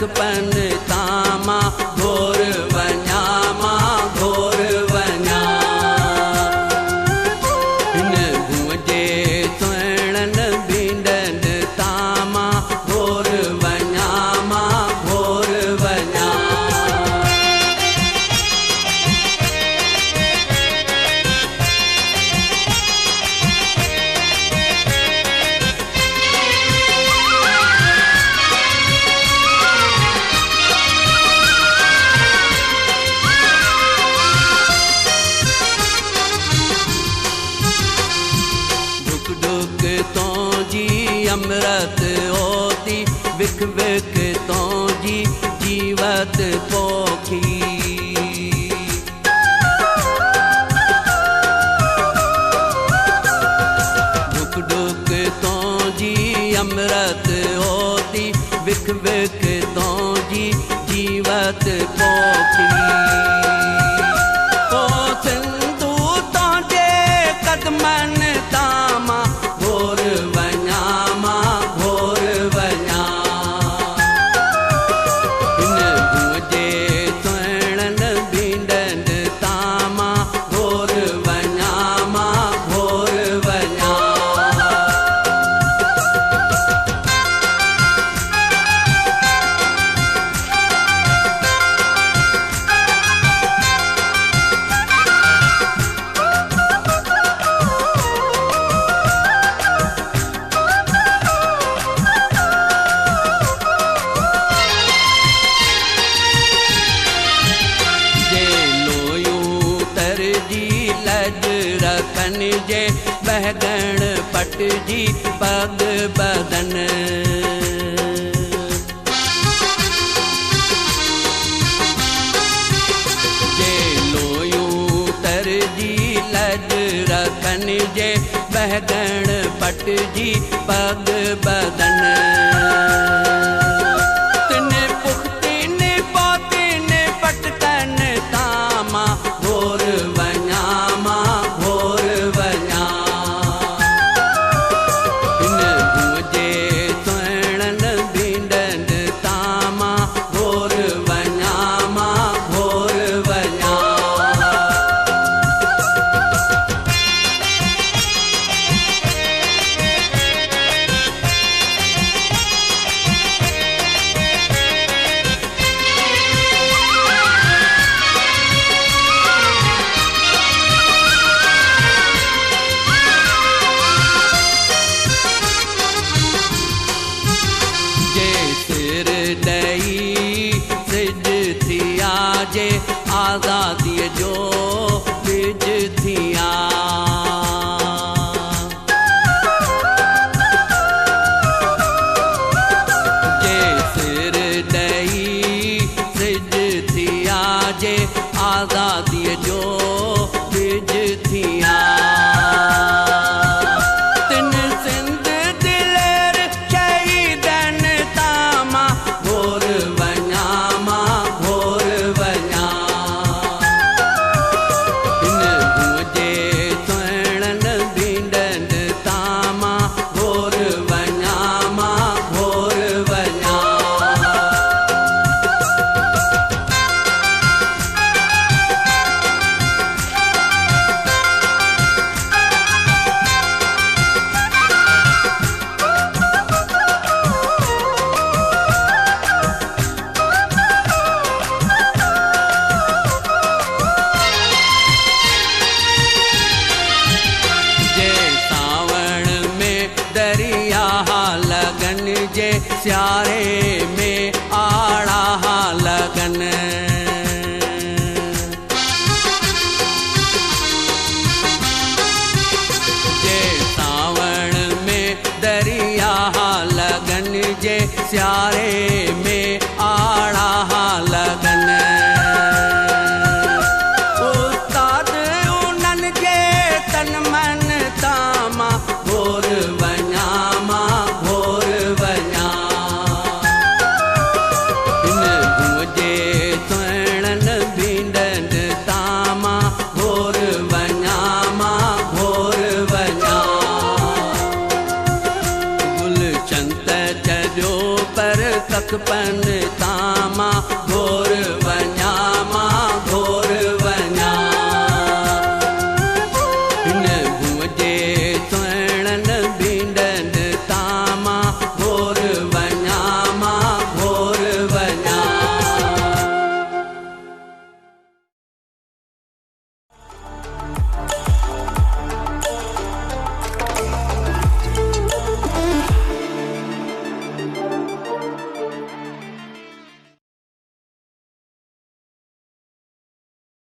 कखपन तामा घोर वञा मां घोर वञा हिन गूंजे सुहिणनि बींडनि तामा घोर वञा मां घोर वञा अमृत ओती विख विख तो जी जीवत पोखी डुक डुक तो जी अमृत ओती विख विख तो जी जीवत पोखी ओ सिंधु तो जे कदमन तामा घोर वञा घोर वञा हिन गूंजे सुहिणनि बींडनि तामा घोर वञा मां घोर वञा रखन जे बहगण पट जी पग बदन जे लोयूं तर जी लज रखन जे बहगण पट जी पग बदन तिन पुख्तिन पोतिन पटकन तामा घोर वञा घोर वञा हिन गूंजे सुहिणनि बींडनि तामा घोर वञा मां घोर वञा जे आज़ादीअ जो बिज थिया जे सिर ॾही सिज थिया जे आज़ादीअ जो बिज थिया तिन सिंध दिलेर शहीदनि तामा घोर वञा मां घोर वञा हिन गूंजे सुहिणनि बींडनि तामा घोर वञा मां घोर वञा जे स्यारे में आड़ा लगन जे सावण में दरिया लगन जे स्यारे में आड़ा लगन उस्ताद उन्हनि जे तन मन तामा घोर वञा मां घोर वञा हिन गूंजे सुहिणनि बींडनि तामा घोर वञा मां घोर वञा गुलचंद चरियो पर कखपन